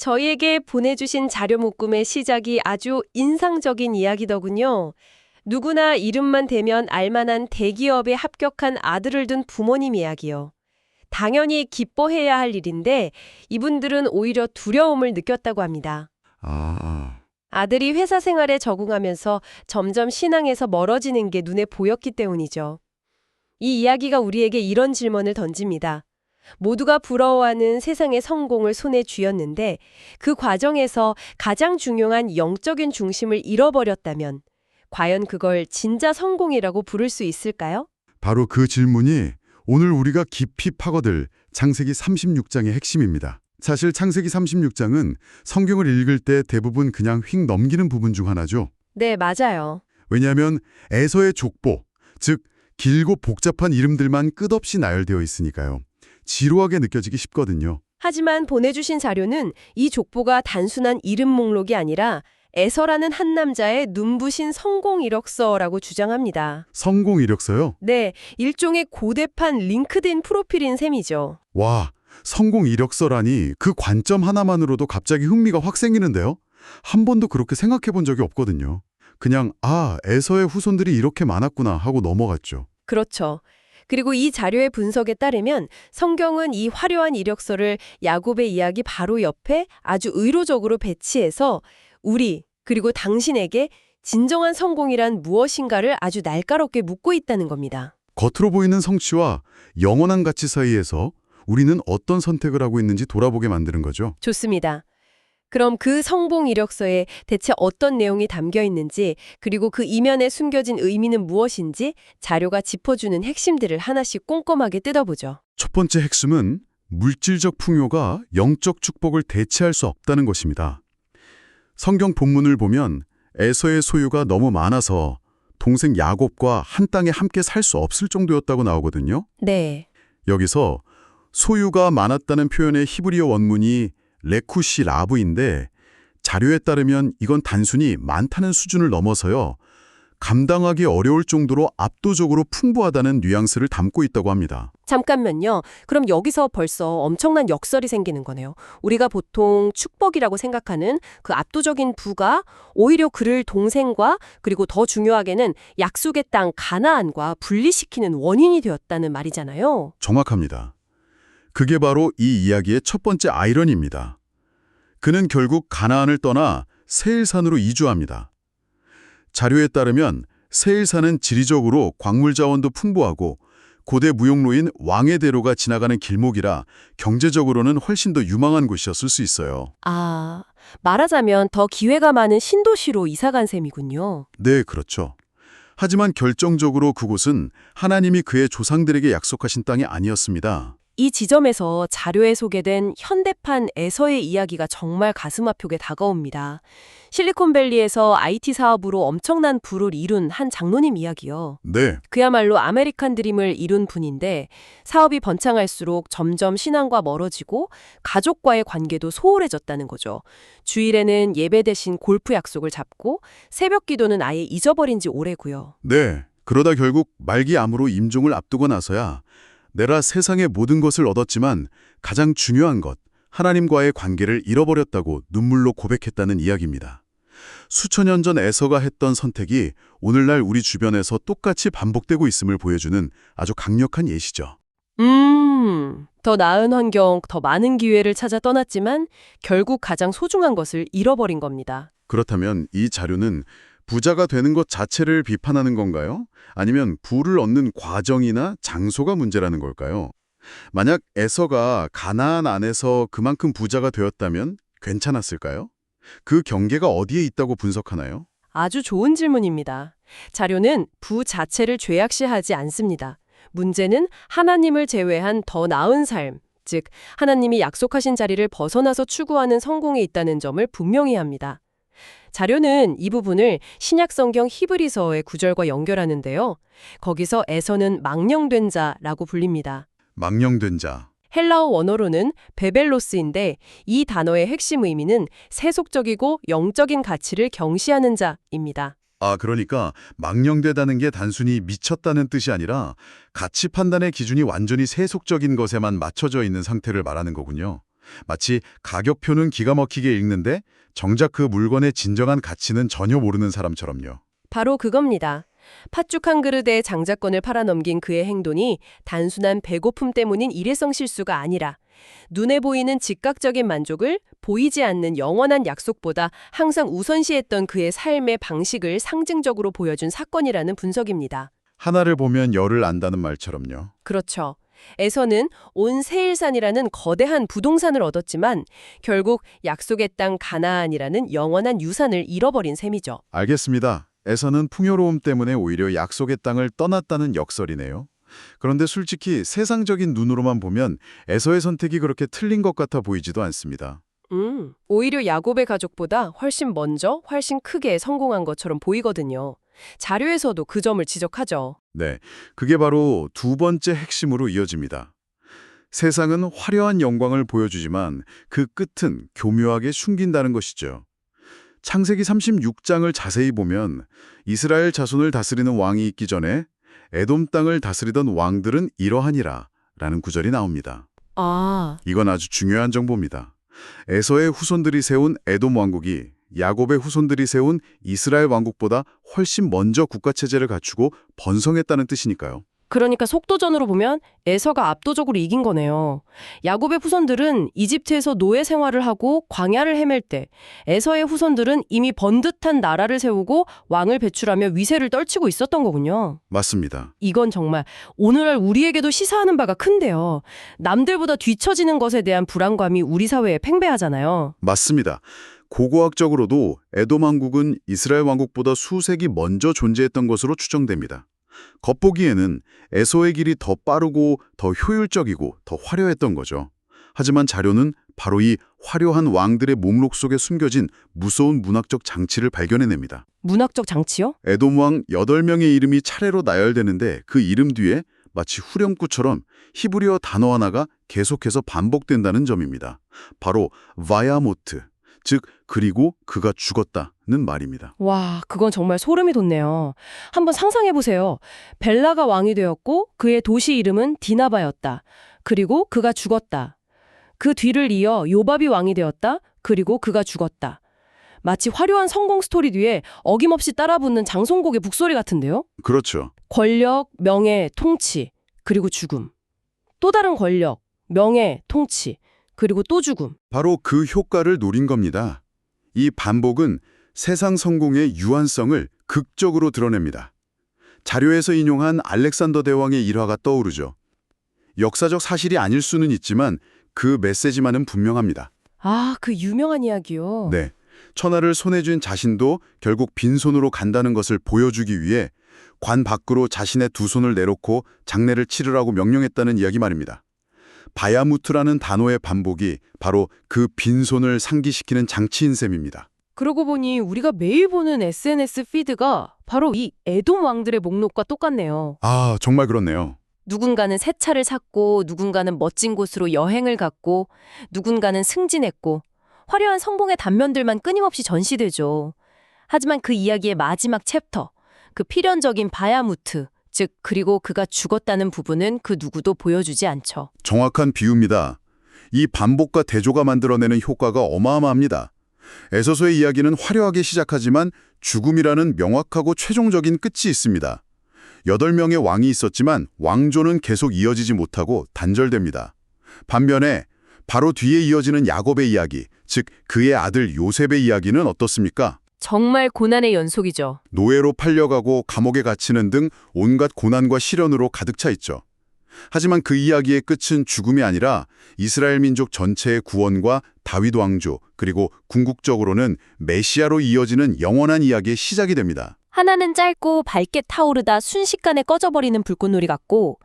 저희에게 보내주신 자료 묶음의 시작이 아주 인상적인 이야기더군요. 누구나 이름만 대면 알만한 대기업에 합격한 아들을 둔 부모님 이야기요. 당연히 기뻐해야 할 일인데 이분들은 오히려 두려움을 느꼈다고 합니다. 아들이 회사 생활에 적응하면서 점점 신앙에서 멀어지는 게 눈에 보였기 때문이죠. 이 이야기가 우리에게 이런 질문을 던집니다. 모두가 부러워하는 세상의 성공을 손에 쥐었는데 그 과정에서 가장 중요한 영적인 중심을 잃어버렸다면 과연 그걸 진짜 성공이라고 부를 수 있을까요? 바로 그 질문이 오늘 우리가 깊이 파고들 창세기 36장의 핵심입니다. 사실 창세기 36장은 성경을 읽을 때 대부분 그냥 휙 넘기는 부분 중 하나죠. 네, 맞아요. 왜냐하면 에서의 족보, 즉 길고 복잡한 이름들만 끝없이 나열되어 있으니까요. 지루하게 느껴지기 쉽거든요. 하지만 보내주신 자료는 이 족보가 단순한 이름 목록이 아니라 에서라는 한 남자의 눈부신 성공 이력서라고 주장합니다. 성공 이력서요? 네, 일종의 고대판 링크드인 프로필인 셈이죠. 와, 성공 이력서라니 그 관점 하나만으로도 갑자기 흥미가 확 생기는데요? 한 번도 그렇게 생각해 본 적이 없거든요. 그냥 에서의 후손들이 이렇게 많았구나 하고 넘어갔죠. 그렇죠. 그리고 이 자료의 분석에 따르면 성경은 이 화려한 이력서를 야곱의 이야기 바로 옆에 아주 의도적으로 배치해서 우리 그리고 당신에게 진정한 성공이란 무엇인가를 아주 날카롭게 묻고 있다는 겁니다. 겉으로 보이는 성취와 영원한 가치 사이에서 우리는 어떤 선택을 하고 있는지 돌아보게 만드는 거죠. 좋습니다. 그럼 그 성공 이력서에 대체 어떤 내용이 담겨 있는지 그리고 그 이면에 숨겨진 의미는 무엇인지 자료가 짚어주는 핵심들을 하나씩 꼼꼼하게 뜯어보죠. 첫 번째 핵심은 물질적 풍요가 영적 축복을 대체할 수 없다는 것입니다. 성경 본문을 보면 에서의 소유가 너무 많아서 동생 야곱과 한 땅에 함께 살 수 없을 정도였다고 나오거든요. 네. 여기서 소유가 많았다는 표현의 히브리어 원문이 레쿠시 라브인데 자료에 따르면 이건 단순히 많다는 수준을 넘어서요. 감당하기 어려울 정도로 압도적으로 풍부하다는 뉘앙스를 담고 있다고 합니다. 잠깐만요. 그럼 여기서 벌써 엄청난 역설이 생기는 거네요. 우리가 보통 축복이라고 생각하는 그 압도적인 부가 오히려 그를 동생과 그리고 더 중요하게는 약속의 땅 가나안과 분리시키는 원인이 되었다는 말이잖아요. 정확합니다. 그게 바로 이 이야기의 첫 번째 아이러니입니다. 그는 결국 가나안을 떠나 세일산으로 이주합니다. 자료에 따르면 세일산은 지리적으로 광물 자원도 풍부하고 고대 무역로인 왕의 대로가 지나가는 길목이라 경제적으로는 훨씬 더 유망한 곳이었을 수 있어요. 말하자면 더 기회가 많은 신도시로 이사간 셈이군요. 네, 그렇죠. 하지만 결정적으로 그곳은 하나님이 그의 조상들에게 약속하신 땅이 아니었습니다. 이 지점에서 자료에 소개된 현대판 에서의 이야기가 정말 가슴 아프게 다가옵니다. 실리콘밸리에서 IT 사업으로 엄청난 부를 이룬 한 장로님 이야기요. 네, 그야말로 아메리칸 드림을 이룬 분인데 사업이 번창할수록 점점 신앙과 멀어지고 가족과의 관계도 소홀해졌다는 거죠. 주일에는 예배 대신 골프 약속을 잡고 새벽 기도는 아예 잊어버린 지 오래고요. 네. 그러다 결국 말기암으로 임종을 앞두고 나서야 내가 세상의 모든 것을 얻었지만 가장 중요한 것, 하나님과의 관계를 잃어버렸다고 눈물로 고백했다는 이야기입니다. 수천 년 전 에서가 했던 선택이 오늘날 우리 주변에서 똑같이 반복되고 있음을 보여주는 아주 강력한 예시죠. 더 나은 환경, 더 많은 기회를 찾아 떠났지만 결국 가장 소중한 것을 잃어버린 겁니다. 그렇다면 이 자료는 부자가 되는 것 자체를 비판하는 건가요? 아니면 부를 얻는 과정이나 장소가 문제라는 걸까요? 만약 에서가 가나안 안에서 그만큼 부자가 되었다면 괜찮았을까요? 그 경계가 어디에 있다고 분석하나요? 아주 좋은 질문입니다. 자료는 부 자체를 죄악시하지 않습니다. 문제는 하나님을 제외한 더 나은 삶, 즉 하나님이 약속하신 자리를 벗어나서 추구하는 성공에 있다는 점을 분명히 합니다. 자료는 이 부분을 신약성경 히브리서의 구절과 연결하는데요. 거기서 에서는 망령된 자라고 불립니다. 망령된 자. 헬라어 원어로는 베벨로스인데 이 단어의 핵심 의미는 세속적이고 영적인 가치를 경시하는 자입니다. 그러니까 망령되다는 게 단순히 미쳤다는 뜻이 아니라 가치 판단의 기준이 완전히 세속적인 것에만 맞춰져 있는 상태를 말하는 거군요. 마치 가격표는 기가 막히게 읽는데 정작 그 물건의 진정한 가치는 전혀 모르는 사람처럼요. 바로 그겁니다. 팥죽 한 그릇에 장자권을 팔아넘긴 그의 행동이 단순한 배고픔 때문인 일회성 실수가 아니라 눈에 보이는 즉각적인 만족을 보이지 않는 영원한 약속보다 항상 우선시했던 그의 삶의 방식을 상징적으로 보여준 사건이라는 분석입니다. 하나를 보면 열을 안다는 말처럼요. 그렇죠. 에서는 온 세일산이라는 거대한 부동산을 얻었지만 결국 약속의 땅 가나안이라는 영원한 유산을 잃어버린 셈이죠. 알겠습니다. 에서는 풍요로움 때문에 오히려 약속의 땅을 떠났다는 역설이네요. 그런데 솔직히 세상적인 눈으로만 보면 에서의 선택이 그렇게 틀린 것 같아 보이지도 않습니다. 오히려 야곱의 가족보다 훨씬 먼저, 훨씬 크게 성공한 것처럼 보이거든요. 자료에서도 그 점을 지적하죠. 네, 그게 바로 두 번째 핵심으로 이어집니다. 세상은 화려한 영광을 보여주지만 그 끝은 교묘하게 숨긴다는 것이죠. 창세기 36장을 자세히 보면 이스라엘 자손을 다스리는 왕이 있기 전에 에돔 땅을 다스리던 왕들은 이러하니라 라는 구절이 나옵니다. 이건 아주 중요한 정보입니다. 에서의 후손들이 세운 에돔 왕국이 야곱의 후손들이 세운 이스라엘 왕국보다 훨씬 먼저 국가체제를 갖추고 번성했다는 뜻이니까요. 그러니까 속도전으로 보면 에서가 압도적으로 이긴 거네요. 야곱의 후손들은 이집트에서 노예 생활을 하고 광야를 헤맬 때 에서의 후손들은 이미 번듯한 나라를 세우고 왕을 배출하며 위세를 떨치고 있었던 거군요. 맞습니다. 이건 정말 오늘날 우리에게도 시사하는 바가 큰데요. 남들보다 뒤처지는 것에 대한 불안감이 우리 사회에 팽배하잖아요. 맞습니다. 고고학적으로도 에돔 왕국은 이스라엘 왕국보다 수세기 먼저 존재했던 것으로 추정됩니다. 겉보기에는 에서의 길이 더 빠르고 더 효율적이고 더 화려했던 거죠. 하지만 자료는 바로 이 화려한 왕들의 목록 속에 숨겨진 무서운 문학적 장치를 발견해냅니다. 문학적 장치요? 에돔 왕 8명의 이름이 차례로 나열되는데 그 이름 뒤에 마치 후렴구처럼 히브리어 단어 하나가 계속해서 반복된다는 점입니다. 바로 바야모트, 즉 그리고 그가 죽었다는 말입니다. 와, 그건 정말 소름이 돋네요. 한번 상상해보세요. 벨라가 왕이 되었고 그의 도시 이름은 디나바였다. 그리고 그가 죽었다. 그 뒤를 이어 요밥이 왕이 되었다. 그리고 그가 죽었다. 마치 화려한 성공 스토리 뒤에 어김없이 따라붙는 장송곡의 북소리 같은데요? 그렇죠. 권력, 명예, 통치, 그리고 죽음. 또 다른 권력, 명예, 통치, 그리고 또 죽음. 바로 그 효과를 노린 겁니다. 이 반복은 세상 성공의 유한성을 극적으로 드러냅니다. 자료에서 인용한 알렉산더 대왕의 일화가 떠오르죠. 역사적 사실이 아닐 수는 있지만 그 메시지만은 분명합니다. 아, 그 유명한 이야기요. 네, 천하를 손에 쥔 자신도 결국 빈손으로 간다는 것을 보여주기 위해 관 밖으로 자신의 두 손을 내놓고 장례를 치르라고 명령했다는 이야기 말입니다. 바야무트라는 단어의 반복이 바로 그 빈손을 상기시키는 장치인 셈입니다. 그러고 보니 우리가 매일 보는 SNS 피드가 바로 이 에돔 왕들의 목록과 똑같네요. 아, 정말 그렇네요. 누군가는 새 차를 샀고, 누군가는 멋진 곳으로 여행을 갔고, 누군가는 승진했고, 화려한 성공의 단면들만 끊임없이 전시되죠. 하지만 그 이야기의 마지막 챕터, 그 필연적인 바야무트, 즉 그리고 그가 죽었다는 부분은 그 누구도 보여주지 않죠. 정확한 비유입니다. 이 반복과 대조가 만들어내는 효과가 어마어마합니다. 에서서의 이야기는 화려하게 시작하지만 죽음이라는 명확하고 최종적인 끝이 있습니다. 8명의 왕이 있었지만 왕조는 계속 이어지지 못하고 단절됩니다. 반면에 바로 뒤에 이어지는 야곱의 이야기, 즉 그의 아들 요셉의 이야기는 어떻습니까? 정말 고난의 연속이죠. 노예로 팔려가고 감옥에 갇히는 등 온갖 고난과 시련으로 가득 차 있죠. 하지만 그 이야기의 끝은 죽음이 아니라 이스라엘 민족 전체의 구원과 다윗 왕조, 그리고 궁극적으로는 메시아로 이어지는 영원한 이야기의 시작이 됩니다. 하나는 짧고 밝게 타오르다 순식간에 꺼져버리는 불꽃놀이 같고,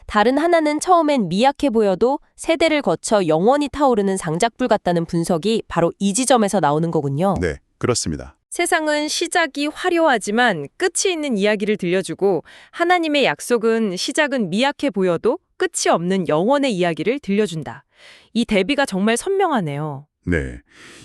다른 하나는 처음엔 미약해 보여도 세대를 거쳐 영원히 타오르는 장작불 같다는 분석이 바로 이 지점에서 나오는 거군요. 네, 그렇습니다. 세상은 시작이 화려하지만 끝이 있는 이야기를 들려주고, 하나님의 약속은 시작은 미약해 보여도 끝이 없는 영원의 이야기를 들려준다. 이 대비가 정말 선명하네요. 네,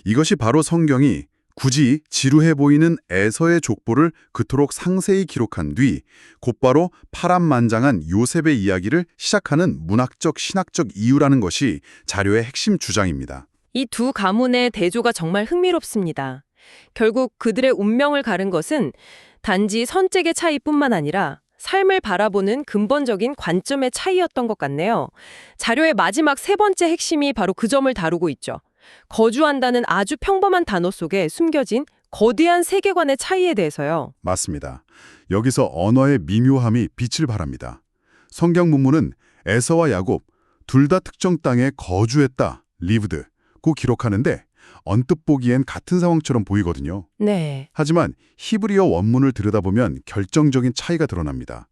이것이 바로 성경이 굳이 지루해 보이는 에서의 족보를 그토록 상세히 기록한 뒤 곧바로 파란만장한 요셉의 이야기를 시작하는 문학적, 신학적 이유라는 것이 자료의 핵심 주장입니다. 이 두 가문의 대조가 정말 흥미롭습니다. 결국 그들의 운명을 가른 것은 단지 선택의 차이뿐만 아니라 삶을 바라보는 근본적인 관점의 차이였던 것 같네요. 자료의 마지막 세 번째 핵심이 바로 그 점을 다루고 있죠. 거주한다는 아주 평범한 단어 속에 숨겨진 거대한 세계관의 차이에 대해서요. 맞습니다. 여기서 언어의 미묘함이 빛을 발합니다. 성경 문문은 에서와 야곱 둘 다 특정 땅에 거주했다, lived고 기록하는데 언뜻 보기엔 같은 상황처럼 보이거든요. 네. 하지만 히브리어 원문을 들여다보면 결정적인 차이가 드러납니다.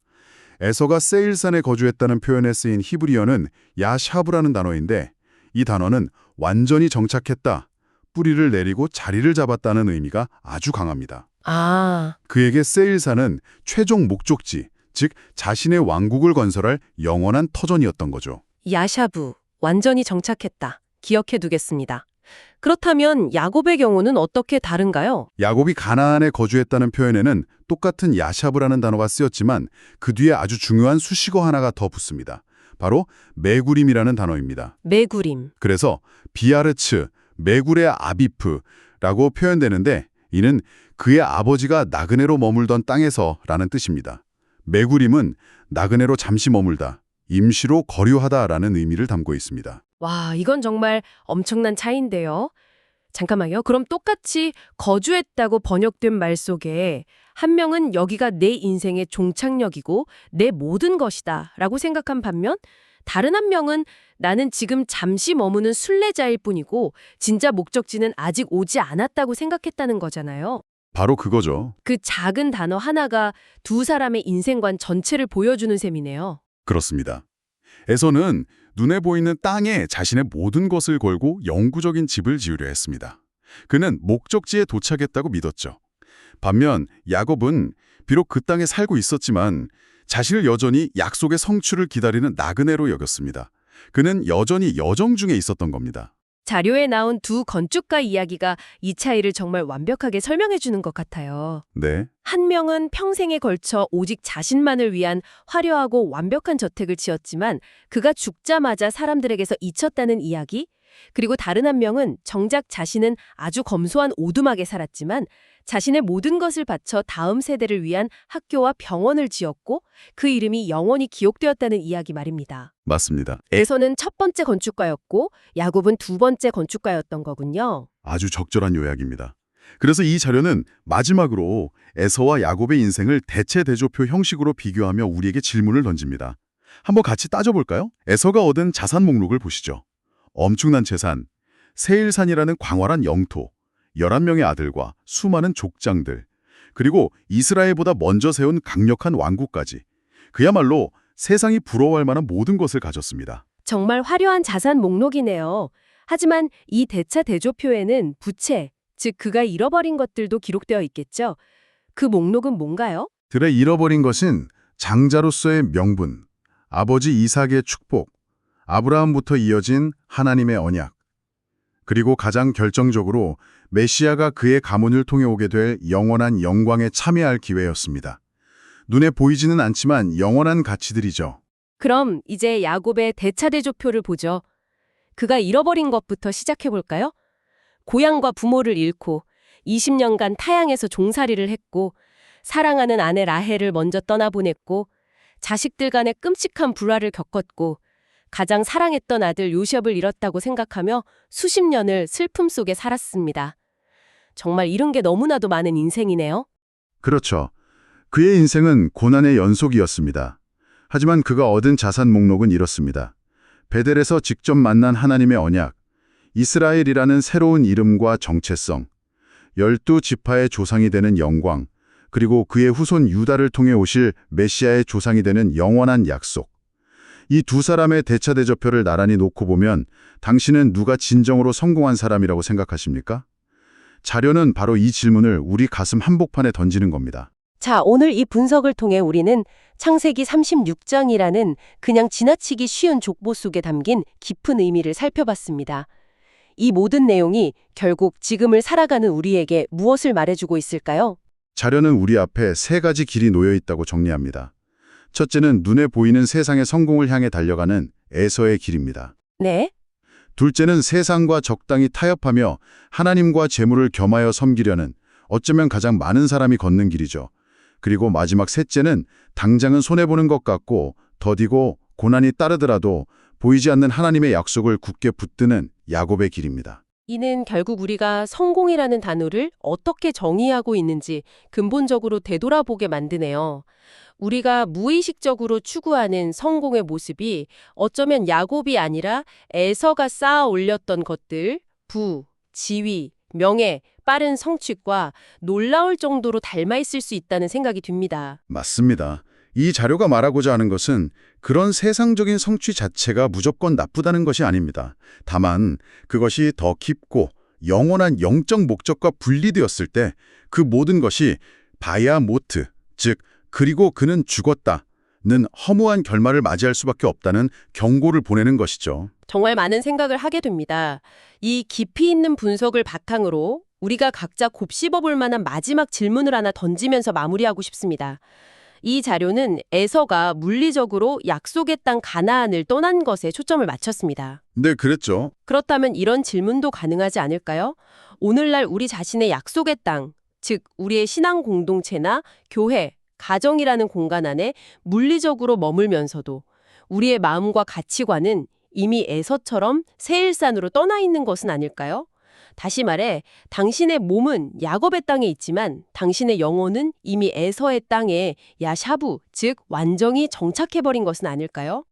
에서가 세일산에 거주했다는 표현에 쓰인 히브리어는 야샤브라는 단어인데 이 단어는 완전히 정착했다, 뿌리를 내리고 자리를 잡았다는 의미가 아주 강합니다. 아, 그에게 세일산은 최종 목적지, 즉 자신의 왕국을 건설할 영원한 터전이었던 거죠. 야샤브, 완전히 정착했다. 기억해 두겠습니다. 그렇다면 야곱의 경우는 어떻게 다른가요? 야곱이 가나안에 거주했다는 표현에는 똑같은 야샤브라는 단어가 쓰였지만 그 뒤에 아주 중요한 수식어 하나가 더 붙습니다. 바로 메구림이라는 단어입니다. 메구림. 그래서 비아르츠, 메굴의 아비프라고 표현되는데 이는 그의 아버지가 나그네로 머물던 땅에서라는 뜻입니다. 메구림은 나그네로 잠시 머물다, 임시로 거류하다라는 의미를 담고 있습니다. 와, 이건 정말 엄청난 차이인데요. 잠깐만요. 그럼 똑같이 거주했다고 번역된 말 속에 한 명은 여기가 내 인생의 종착역이고 내 모든 것이다 라고 생각한 반면 다른 한 명은 나는 지금 잠시 머무는 순례자일 뿐이고 진짜 목적지는 아직 오지 않았다고 생각했다는 거잖아요. 바로 그거죠. 그 작은 단어 하나가 두 사람의 인생관 전체를 보여주는 셈이네요. 그렇습니다. 에서는 눈에 보이는 땅에 자신의 모든 것을 걸고 영구적인 집을 지으려 했습니다. 그는 목적지에 도착했다고 믿었죠. 반면 야곱은 비록 그 땅에 살고 있었지만 자신을 여전히 약속의 성취를 기다리는 나그네로 여겼습니다. 그는 여전히 여정 중에 있었던 겁니다. 자료에 나온 두 건축가 이야기가 이 차이를 정말 완벽하게 설명해 주는 것 같아요. 네, 한 명은 평생에 걸쳐 오직 자신만을 위한 화려하고 완벽한 저택을 지었지만 그가 죽자마자 사람들에게서 잊혔다는 이야기, 그리고 다른 한 명은 정작 자신은 아주 검소한 오두막에 살았지만 자신의 모든 것을 바쳐 다음 세대를 위한 학교와 병원을 지었고 그 이름이 영원히 기억되었다는 이야기 말입니다. 맞습니다. 에서는 첫 번째 건축가였고 야곱은 두 번째 건축가였던 거군요. 아주 적절한 요약입니다. 그래서 이 자료는 마지막으로 에서와 야곱의 인생을 대체대조표 형식으로 비교하며 우리에게 질문을 던집니다. 한번 같이 따져볼까요? 에서가 얻은 자산 목록을 보시죠. 엄청난 재산, 세일산이라는 광활한 영토, 11명의 아들과 수많은 족장들, 그리고 이스라엘보다 먼저 세운 강력한 왕국까지. 그야말로 세상이 부러워할 만한 모든 것을 가졌습니다. 정말 화려한 자산 목록이네요. 하지만 이 대차 대조표에는 부채, 즉 그가 잃어버린 것들도 기록되어 있겠죠. 그 목록은 뭔가요? 들의 잃어버린 것은 장자로서의 명분, 아버지 이삭의 축복, 아브라함부터 이어진 하나님의 언약, 그리고 가장 결정적으로 메시아가 그의 가문을 통해 오게 될 영원한 영광에 참여할 기회였습니다. 눈에 보이지는 않지만 영원한 가치들이죠. 그럼 이제 야곱의 대차 대조표를 보죠. 그가 잃어버린 것부터 시작해 볼까요? 고향과 부모를 잃고 20년간 타향에서 종살이를 했고 사랑하는 아내 라헬을 먼저 떠나보냈고 자식들 간의 끔찍한 불화를 겪었고 가장 사랑했던 아들 요셉을 잃었다고 생각하며 수십 년을 슬픔 속에 살았습니다. 정말 잃은 게 너무나도 많은 인생이네요. 그렇죠. 그의 인생은 고난의 연속이었습니다. 하지만 그가 얻은 자산 목록은 이렇습니다. 베델에서 직접 만난 하나님의 언약, 이스라엘이라는 새로운 이름과 정체성, 12지파의 조상이 되는 영광, 그리고 그의 후손 유다를 통해 오실 메시아의 조상이 되는 영원한 약속. 이 두 사람의 대차 대조표를 나란히 놓고 보면 당신은 누가 진정으로 성공한 사람이라고 생각하십니까? 자료는 바로 이 질문을 우리 가슴 한복판에 던지는 겁니다. 자, 오늘 이 분석을 통해 우리는 창세기 36장이라는 그냥 지나치기 쉬운 족보 속에 담긴 깊은 의미를 살펴봤습니다. 이 모든 내용이 결국 지금을 살아가는 우리에게 무엇을 말해주고 있을까요? 자료는 우리 앞에 세 가지 길이 놓여 있다고 정리합니다. 첫째는 눈에 보이는 세상의 성공을 향해 달려가는 에서의 길입니다. 네. 둘째는 세상과 적당히 타협하며 하나님과 재물을 겸하여 섬기려는 어쩌면 가장 많은 사람이 걷는 길이죠. 그리고 마지막 셋째는 당장은 손해보는 것 같고 더디고 고난이 따르더라도 보이지 않는 하나님의 약속을 굳게 붙드는 야곱의 길입니다. 이는 결국 우리가 성공이라는 단어를 어떻게 정의하고 있는지 근본적으로 되돌아보게 만드네요. 우리가 무의식적으로 추구하는 성공의 모습이 어쩌면 야곱이 아니라 에서가 쌓아 올렸던 것들, 부, 지위, 명예, 빠른 성취과 놀라울 정도로 닮아 있을 수 있다는 생각이 듭니다. 맞습니다. 이 자료가 말하고자 하는 것은 그런 세상적인 성취 자체가 무조건 나쁘다는 것이 아닙니다. 다만 그것이 더 깊고 영원한 영적 목적과 분리되었을 때 그 모든 것이 바야 모트, 즉 그리고 그는 죽었다는 허무한 결말을 맞이할 수밖에 없다는 경고를 보내는 것이죠. 정말 많은 생각을 하게 됩니다. 이 깊이 있는 분석을 바탕으로 우리가 각자 곱씹어 볼 만한 마지막 질문을 하나 던지면서 마무리하고 싶습니다. 이 자료는 에서가 물리적으로 약속의 땅 가나안을 떠난 것에 초점을 맞췄습니다. 네, 그랬죠. 그렇다면 이런 질문도 가능하지 않을까요? 오늘날 우리 자신의 약속의 땅, 즉 우리의 신앙 공동체나 교회, 가정이라는 공간 안에 물리적으로 머물면서도 우리의 마음과 가치관은 이미 에서처럼 세일산으로 떠나 있는 것은 아닐까요? 다시 말해 당신의 몸은 야곱의 땅에 있지만 당신의 영혼은 이미 에서의 땅에 야샤부, 즉 완전히 정착해버린 것은 아닐까요?